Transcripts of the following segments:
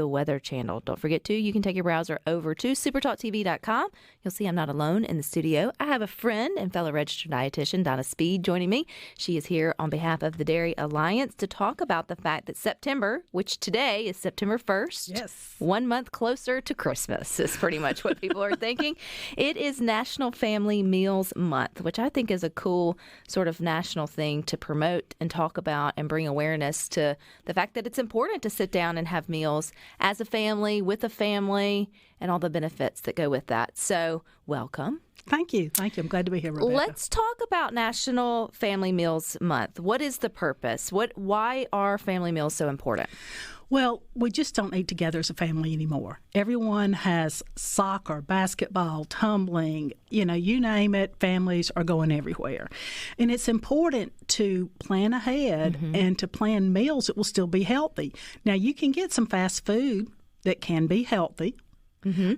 the Weather Channel. Don't forget to, you can take your browser over to supertalktv.com. You'll see I'm not alone in the studio. I have a friend and fellow registered dietitian, Donna Speed, joining me. She is here on behalf of the Dairy Alliance to talk about the fact that September, which today is September 1st, yes, 1 month closer to Christmas is pretty much what people are thinking. It is National Family Meals Month, which I think is a cool sort of national thing to promote and talk about and bring awareness to the fact that it's important to sit down and have meals as a family, with a family, and all the benefits that go with that. So, welcome. Thank you. I'm glad to be here, Rebecca. Let's talk about National Family Meals Month. What is the purpose? Why are family meals so important? Well, we just don't eat together as a family anymore. Everyone has soccer, basketball, tumbling, you name it, families are going everywhere. And it's important to plan ahead and to plan meals that will still be healthy. Now, you can get some fast food that can be healthy,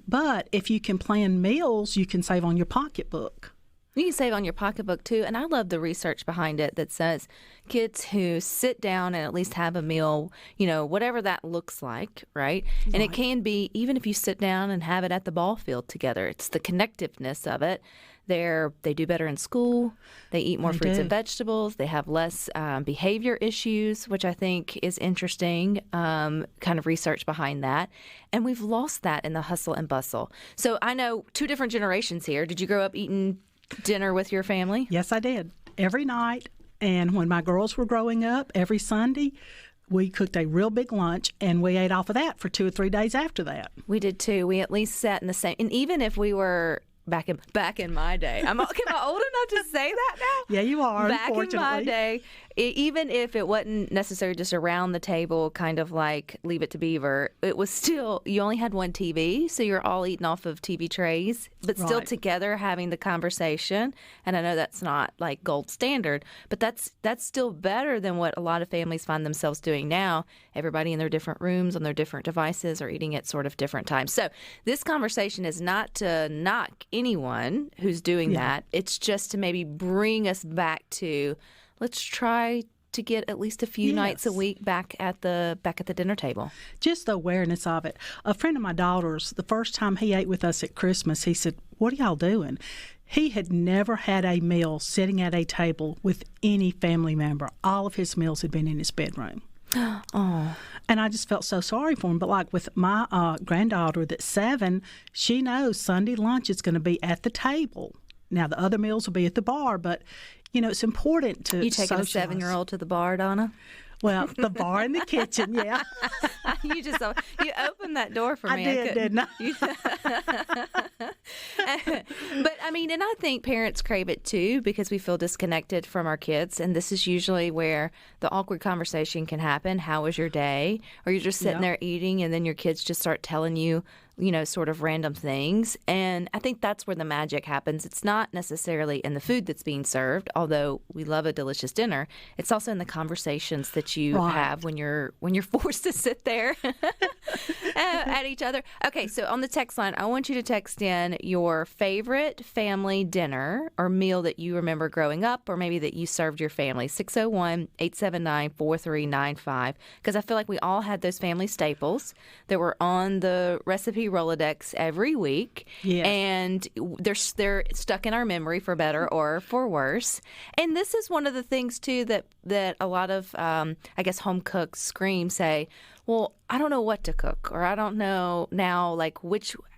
but if you can plan meals, you can save on your pocketbook. You can save on your pocketbook, too. And I love the research behind it that says kids who sit down and at least have a meal, whatever that looks like, right? And it can be, even if you sit down and have it at the ball field together, it's the connectiveness of it. They do better in school. They eat more fruits and vegetables. They have less behavior issues, which I think is interesting, kind of research behind that. And we've lost that in the hustle and bustle. So I know two different generations here. Did you grow up eating dinner with your family? Yes, I did. Every night. And when my girls were growing up, every Sunday, we cooked a real big lunch, and we ate off of that for 2 or 3 days after that. We did, too. We at least sat in the same. And even if we were back in my day, am I old enough to say that now? Yeah, you are, back unfortunately. In my day, even if it wasn't necessarily just around the table, kind of like Leave It to Beaver, it was still, you only had one TV, so you're all eating off of TV trays, but still together having the conversation. And I know that's not like gold standard, but that's still better than what a lot of families find themselves doing now. Everybody in their different rooms on their different devices are eating at sort of different times. So this conversation is not to knock anyone who's doing that. It's just to maybe bring us back to, let's try to get at least a few nights a week back at the dinner table. Just the awareness of it. A friend of my daughter's, the first time he ate with us at Christmas, he said, "What are y'all doing?" He had never had a meal sitting at a table with any family member. All of his meals had been in his bedroom. Oh. And I just felt so sorry for him. But like with my granddaughter that's 7, she knows Sunday lunch is going to be at the table. Now, the other meals will be at the bar, but, it's important to You taking a socialize. 7-year-old to the bar, Donna? Well, the bar and the kitchen, yeah. You opened that door for me. I did, didn't I? But, and I think parents crave it, too, because we feel disconnected from our kids. And this is usually where the awkward conversation can happen. How was your day? Or you're just sitting there eating, and then your kids just start telling you, sort of random things. And I think that's where the magic happens. It's not necessarily in the food that's being served, although we love a delicious dinner. It's also in the conversations that you have when you're forced to sit there at each other. Okay, so on the text line, I want you to text in your favorite family dinner or meal that you remember growing up, or maybe that you served your family. 601-879-4395. Because I feel like we all had those family staples that were on the recipe Rolodex every week, and they're stuck in our memory for better or for worse. And this is one of the things too that a lot of I guess home cooks say, well, I don't know what to cook, or I don't know now like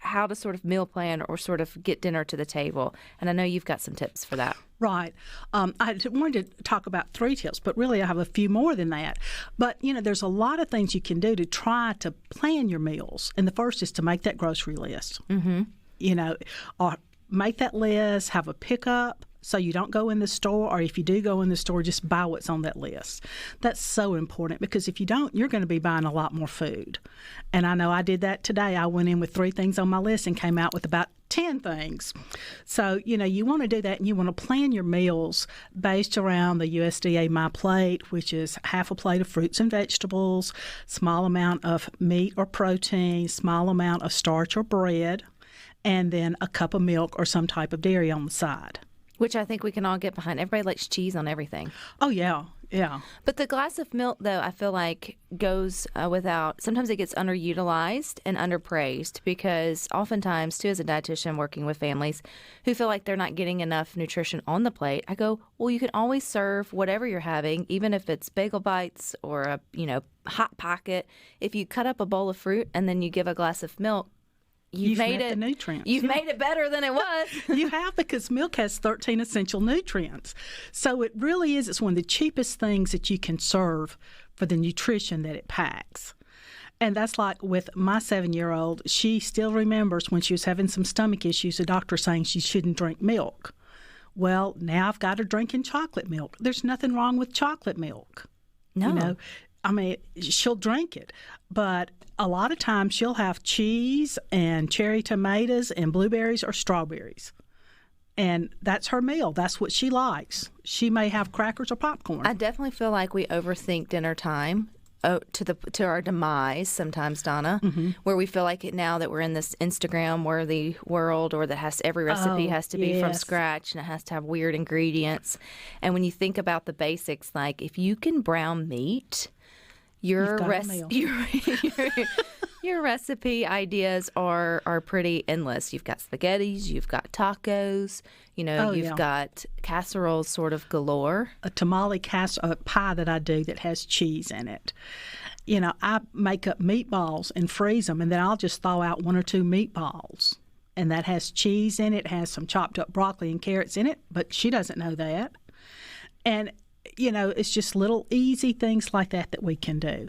how to sort of meal plan or sort of get dinner to the table. And I know you've got some tips for that. Right. I wanted to talk about 3 tips, but really I have a few more than that. But, there's a lot of things you can do to try to plan your meals. And the first is to make that grocery list. Or make that list, have a pickup, so you don't go in the store, or if you do go in the store, just buy what's on that list. That's so important, because if you don't, you're going to be buying a lot more food. And I know I did that today. I went in with 3 things on my list and came out with about 10 things. So, you want to do that, and you want to plan your meals based around the USDA My Plate, which is half a plate of fruits and vegetables, small amount of meat or protein, small amount of starch or bread, and then a cup of milk or some type of dairy on the side. Which I think we can all get behind. Everybody likes cheese on everything. Oh, yeah. Yeah. But the glass of milk, though, I feel like goes without. Sometimes it gets underutilized and underpraised because oftentimes, too, as a dietitian working with families who feel like they're not getting enough nutrition on the plate, I go, well, you can always serve whatever you're having, even if it's bagel bites or a hot pocket. If you cut up a bowl of fruit and then you give a glass of milk, You've made it, the nutrients. You've made it better than it was. You have, because milk has 13 essential nutrients. So it really is. It's one of the cheapest things that you can serve for the nutrition that it packs. And that's like with my 7-year-old. She still remembers when she was having some stomach issues, the doctor saying she shouldn't drink milk. Well, now I've got her drinking chocolate milk. There's nothing wrong with chocolate milk. No. She'll drink it, but a lot of times she'll have cheese and cherry tomatoes and blueberries or strawberries. And that's her meal. That's what she likes. She may have crackers or popcorn. I definitely feel like we overthink dinner time to our demise sometimes, Donna, where we feel like it now that we're in this Instagram-worthy world, or that every recipe has to be from scratch and it has to have weird ingredients. And when you think about the basics, like if you can brown meat, your recipe ideas are pretty endless. You've got spaghettis, you've got tacos, you've got casseroles sort of galore. A tamale pie that I do that has cheese in it. I make up meatballs and freeze them, and then I'll just thaw out 1 or 2 meatballs. And that has cheese in it, has some chopped up broccoli and carrots in it, but she doesn't know that. And it's just little easy things like that we can do.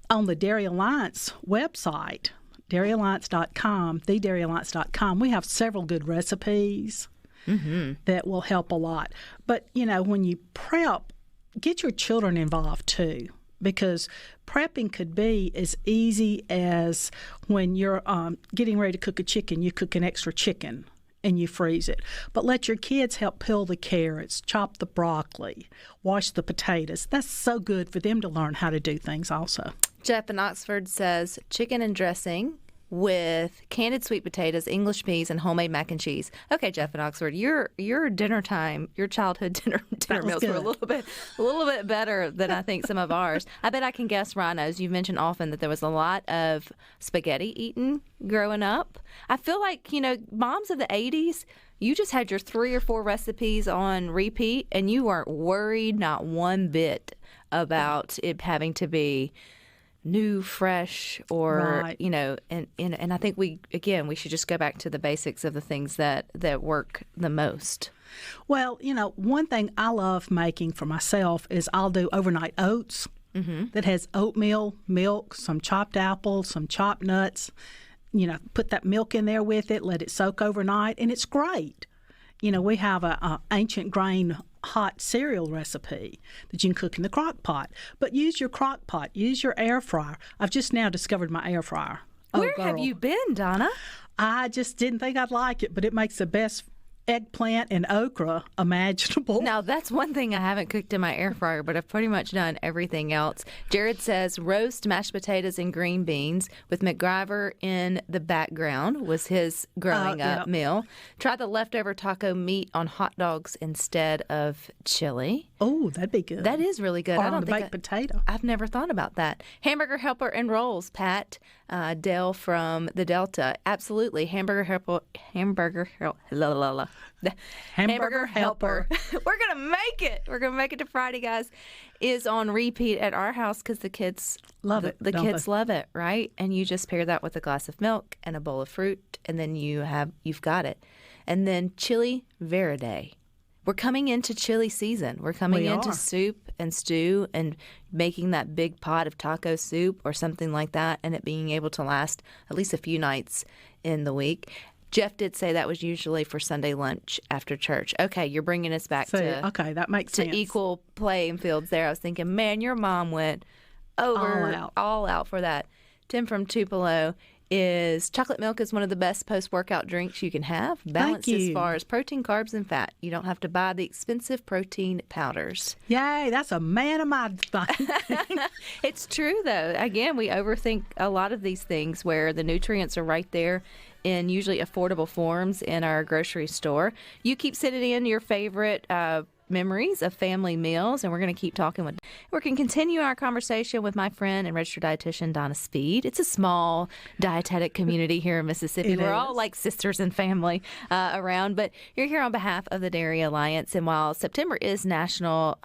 On the Dairy Alliance website, dairyalliance.com, thedairyalliance.com, we have several good recipes that will help a lot. But, when you prep, get your children involved too, because prepping could be as easy as when you're getting ready to cook a chicken, you cook an extra chicken and you freeze it. But let your kids help peel the carrots, chop the broccoli, wash the potatoes. That's so good for them to learn how to do things also. Jeff in Oxford says chicken and dressing with candied sweet potatoes, English peas, and homemade mac and cheese. Okay, Jeff in Oxford, your dinner time, your childhood dinner meals were a little bit better than I think some of ours. I bet I can guess Rhinos. You've mentioned often that there was a lot of spaghetti eaten growing up. I feel like, moms of the 80s, you just had your 3 or 4 recipes on repeat, and you weren't worried not one bit about it having to be new, fresh, or right. And I think we should just go back to the basics of the things that work the most. Well, one thing I love making for myself is I'll do overnight oats that has oatmeal, milk, some chopped apples, some chopped nuts. Put that milk in there with it, let it soak overnight, and it's great. We have a ancient grain hot cereal recipe that you can cook in the crock pot. But use your crock pot. Use your air fryer. I've just now discovered my air fryer. Where have you been, Donna? I just didn't think I'd like it, but it makes the best eggplant and okra imaginable. Now, that's one thing I haven't cooked in my air fryer, but I've pretty much done everything else. Jared says roast mashed potatoes and green beans with MacGyver in the background was his growing up meal. Try the leftover taco meat on hot dogs instead of chili. Oh, that'd be good. That is really good. Or on the baked potato. I've never thought about that. Hamburger helper and rolls, Pat. Dale from the Delta. Absolutely. Hamburger helper. We're going to make it. We're going to make it to Friday, guys. Is on repeat at our house because the kids love it. The kids love it, right? And you just pair that with a glass of milk and a bowl of fruit, and then you've got it. And then chili verde. We're coming into chili season. We're coming into soup and stew and making that big pot of taco soup or something like that, and it being able to last at least a few nights in the week. Jeff did say that was usually for Sunday lunch after church. Okay, you're bringing us back that makes sense. Equal playing fields there. I was thinking, man, your mom went all out for that. Tim from Tupelo is chocolate milk is one of the best post-workout drinks you can have. Balanced as far as protein, carbs, and fat. You don't have to buy the expensive protein powders. Yay, that's a man of my thing. It's true, though. Again, we overthink a lot of these things where the nutrients are right there in usually affordable forms in our grocery store. You keep sending in your favorite memories of family meals, and we're going to keep talking with. We can continue our conversation with my friend and registered dietitian Donna Speed. It's a small dietetic community here in Mississippi. We're all like sisters and family around, but you're here on behalf of the Dairy Alliance. And while September is National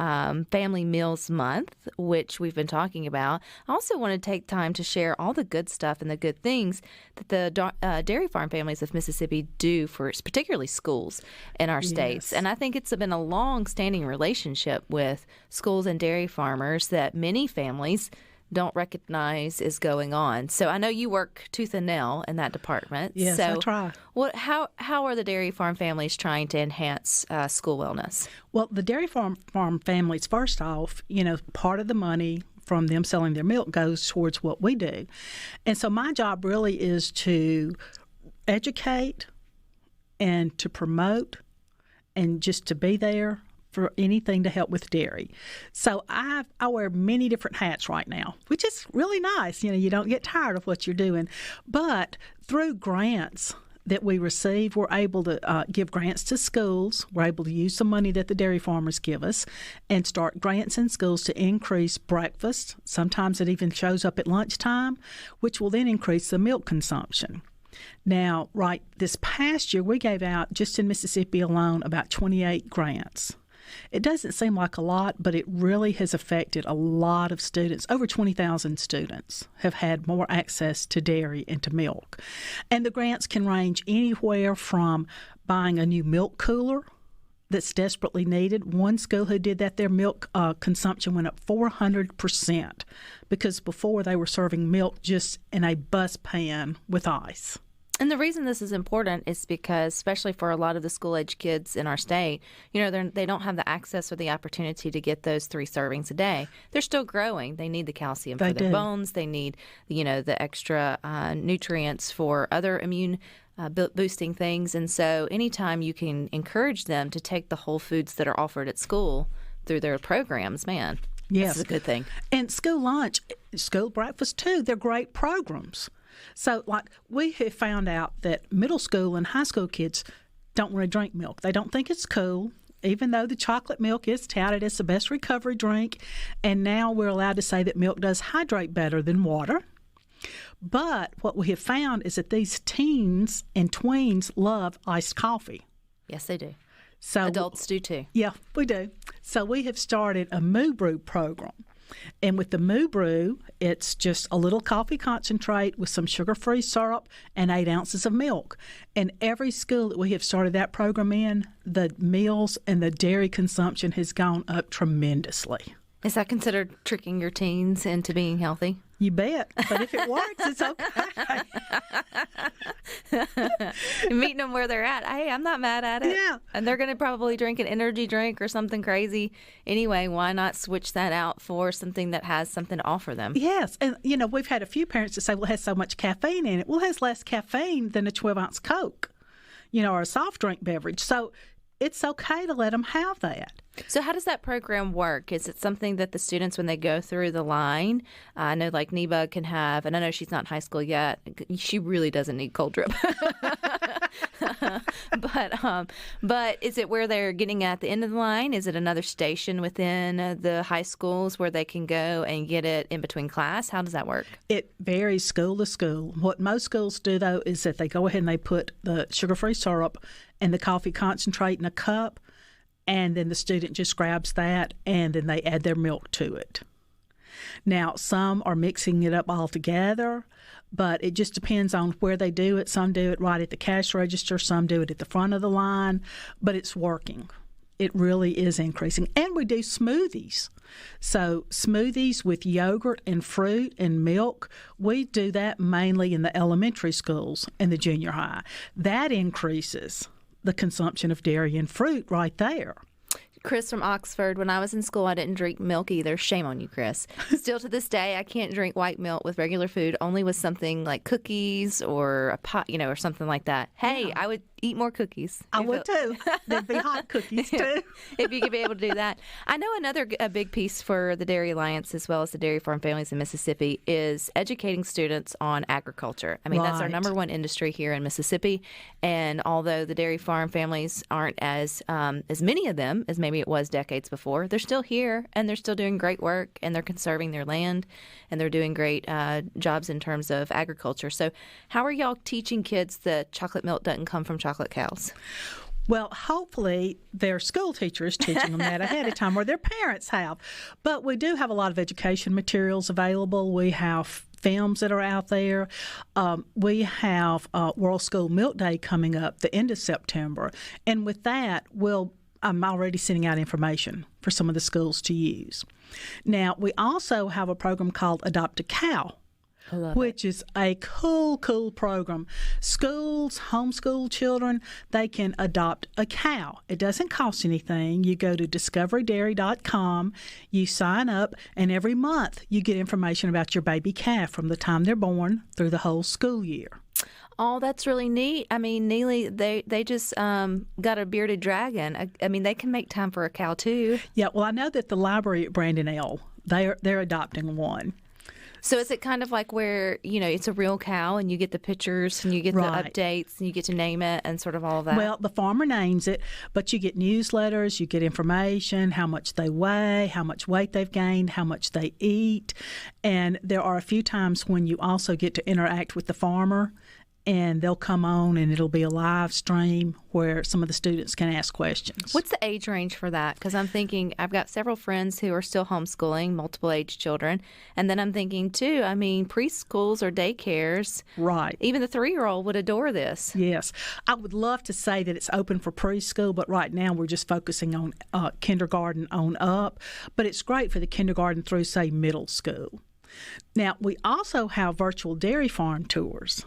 Family Meals Month, which we've been talking about, I also want to take time to share all the good stuff and the good things that the dairy farm families of Mississippi do for particularly schools in our states. And I think it's been a long-standing relationship with schools and dairy farmers that many families don't recognize is going on. So I know you work tooth and nail in that department. Yes, so I try. How are the dairy farm families trying to enhance school wellness? Well, the dairy farm families, first off, part of the money from them selling their milk goes towards what we do. And so my job really is to educate and to promote and just to be there for anything to help with dairy. So I wear many different hats right now, which is really nice. You don't get tired of what you're doing. But through grants that we receive, we're able to give grants to schools. We're able to use some money that the dairy farmers give us and start grants in schools to increase breakfast. Sometimes it even shows up at lunchtime, which will then increase the milk consumption. Now, right this past year, we gave out, just in Mississippi alone, about 28 grants. It doesn't seem like a lot, but it really has affected a lot of students. Over 20,000 students have had more access to dairy and to milk. And the grants can range anywhere from buying a new milk cooler that's desperately needed. One school who did that, their milk consumption went up 400% because before they were serving milk just in a bus pan with ice. And the reason this is important is because, especially for a lot of the school-age kids in our state, they don't have the access or the opportunity to get those 3 servings a day. They're still growing. They need the calcium for their bones. They need, the extra nutrients for other immune boosting things. And so anytime you can encourage them to take the whole foods that are offered at school through their programs, man, this is a good thing. And school lunch, school breakfast, too, they're great programs. So, we have found out that middle school and high school kids don't want to drink milk. They don't think it's cool, even though the chocolate milk is touted as the best recovery drink. And now we're allowed to say that milk does hydrate better than water. But what we have found is that these teens and tweens love iced coffee. Yes, they do. So adults do too. Yeah, we do. So we have started a Moo Brew program. And with the Moo Brew, it's just a little coffee concentrate with some sugar-free syrup and 8 ounces of milk. And every school that we have started that program in, the meals and the dairy consumption has gone up tremendously. Is that considered tricking your teens into being healthy? You bet. But if it works, it's okay. Meeting them where they're at. Hey, I'm not mad at it. Yeah. And they're going to probably drink an energy drink or something crazy. Anyway, why not switch that out for something that has something to offer them? Yes. And, we've had a few parents that say, well, it has so much caffeine in it. Well, it has less caffeine than a 12-ounce Coke, or a soft drink beverage. So it's okay to let them have that. So how does that program work? Is it something that the students, when they go through the line, I know like Neba can have, and I know she's not in high school yet, she really doesn't need cold drip. But is it where they're getting at the end of the line? Is it another station within the high schools where they can go and get it in between class? How does that work? It varies school to school. What most schools do, though, is that they go ahead and they put the sugar-free syrup and the coffee concentrate in a cup, and then the student just grabs that, and then they add their milk to it. Now, some are mixing it up all together, but it just depends on where they do it. Some do it right at the cash register. Some do it at the front of the line, but it's working. It really is increasing. And we do smoothies. So smoothies with yogurt and fruit and milk, we do that mainly in the elementary schools and the junior high. That increases the consumption of dairy and fruit right there. Chris from Oxford, when I was in school, I didn't drink milk either. Shame on you, Chris. Still to this day, I can't drink white milk with regular food, only with something like cookies or a pot, or something like that. Hey, yeah. I would eat more cookies. I would too. There'd be hot cookies too. If you could be able to do that. I know a big piece for the Dairy Alliance as well as the dairy farm families in Mississippi is educating students on agriculture. I mean, that's our number one industry here in Mississippi. And although the dairy farm families aren't as many of them as maybe it was decades before, they're still here and they're still doing great work and they're conserving their land and they're doing great jobs in terms of agriculture. So how are y'all teaching kids that chocolate milk doesn't come from chocolate cows? Well, hopefully their school teacher is teaching them that ahead of time, or their parents have. But we do have a lot of education materials available. We have films that are out there. We have World School Milk Day coming up the end of September. And with that, I'm already sending out information for some of the schools to use. Now, we also have a program called Adopt a Cow, which is a cool program. Schools, homeschool children, they can adopt a cow. It doesn't cost anything. You go to discoverydairy.com, you sign up, and every month you get information about your baby calf from the time they're born through the whole school year. Oh, that's really neat. I mean, Neely, they just got a bearded dragon. I mean, they can make time for a cow, too. Yeah, well, I know that the library at Brandon L., they're adopting one. So is it kind of like where, it's a real cow and you get the pictures and you get the updates and you get to name it and sort of all of that? Well, the farmer names it, but you get newsletters, you get information, how much they weigh, how much weight they've gained, how much they eat. And there are a few times when you also get to interact with the farmer, and they'll come on and it'll be a live stream where some of the students can ask questions. What's the age range for that? Because I'm thinking I've got several friends who are still homeschooling, multiple age children. And then I'm thinking, too, I mean, preschools or daycares. Right. Even the 3-year-old would adore this. Yes. I would love to say that it's open for preschool, but right now we're just focusing on kindergarten on up. But it's great for the kindergarten through, say, middle school. Now, we also have virtual dairy farm tours.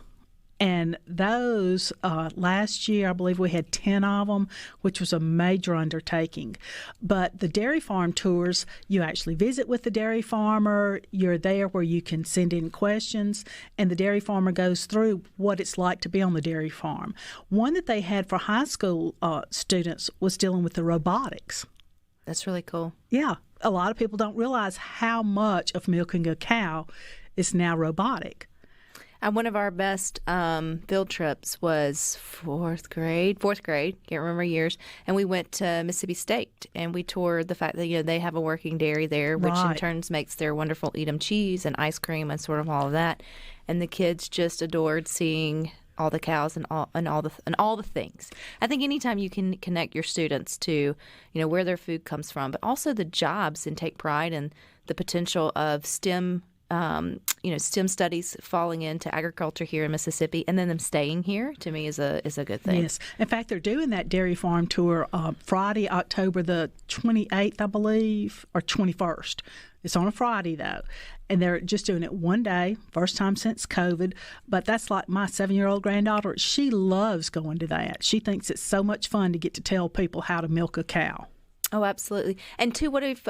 And those, last year, I believe we had 10 of them, which was a major undertaking. But the dairy farm tours, you actually visit with the dairy farmer. You're there where you can send in questions, and the dairy farmer goes through what it's like to be on the dairy farm. One that they had for high school students was dealing with the robotics. That's really cool. Yeah. A lot of people don't realize how much of milking a cow is now robotic. And one of our best field trips was fourth grade, can't remember years, and we went to Mississippi State, and we toured the fact that they have a working dairy there, which in turn makes their wonderful Edam cheese and ice cream and sort of all of that. And the kids just adored seeing all the cows and all the things. I think anytime you can connect your students to where their food comes from, but also the jobs, and take pride in the potential of STEM studies falling into agriculture here in Mississippi, and then them staying here, to me is a good thing. Yes. In fact, they're doing that dairy farm tour Friday, October the 28th, I believe, or 21st. It's on a Friday, though. And they're just doing it one day, first time since COVID. But that's like my 7-year-old granddaughter. She loves going to that. She thinks it's so much fun to get to tell people how to milk a cow. Oh, absolutely. And two, what if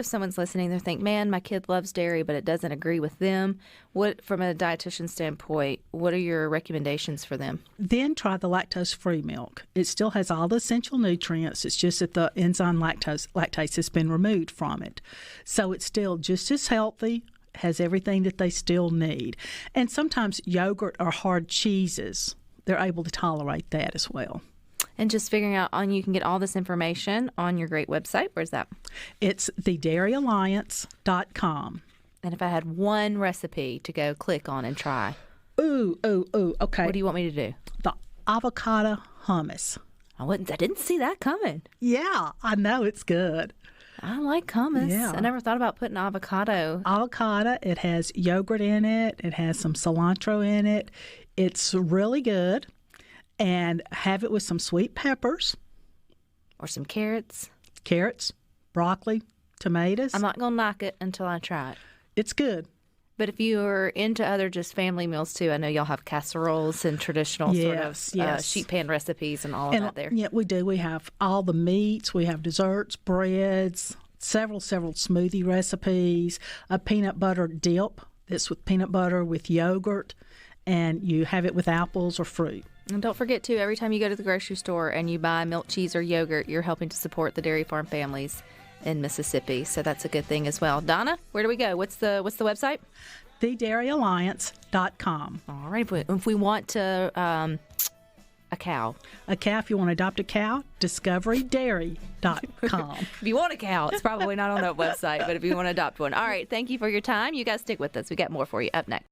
someone's listening, they think, man, my kid loves dairy, but it doesn't agree with them? What, from a dietitian standpoint, what are your recommendations for them? Then try the lactose-free milk. It still has all the essential nutrients. It's just that the enzyme lactase has been removed from it. So it's still just as healthy, has everything that they still need. And sometimes yogurt or hard cheeses, they're able to tolerate that as well. And just figuring out you can get all this information on your great website. Where's that? It's thedairyalliance.com. And if I had one recipe to go click on and try. Ooh, okay. What do you want me to do? The avocado hummus. I didn't see that coming. Yeah, I know it's good. I like hummus. Yeah. I never thought about putting avocado. Avocado, it has yogurt in it. It has some cilantro in it. It's really good. And have it with some sweet peppers. Or some carrots. Carrots, broccoli, tomatoes. I'm not going to knock it until I try it. It's good. But if you're into other just family meals, too, I know y'all have casseroles and traditional sheet pan recipes and all of that there. Yeah, we do. We have all the meats. We have desserts, breads, several smoothie recipes, a peanut butter dip that's with peanut butter with yogurt, and you have it with apples or fruit. And don't forget, too, every time you go to the grocery store and you buy milk, cheese, or yogurt, you're helping to support the dairy farm families in Mississippi. So that's a good thing as well. Donna, where do we go? What's the website? TheDairyAlliance.com. All right. If we want to, a cow. A cow, if you want to adopt a cow, DiscoveryDairy.com. If you want a cow, it's probably not on that website, but if you want to adopt one. All right. Thank you for your time. You guys stick with us. We got more for you up next.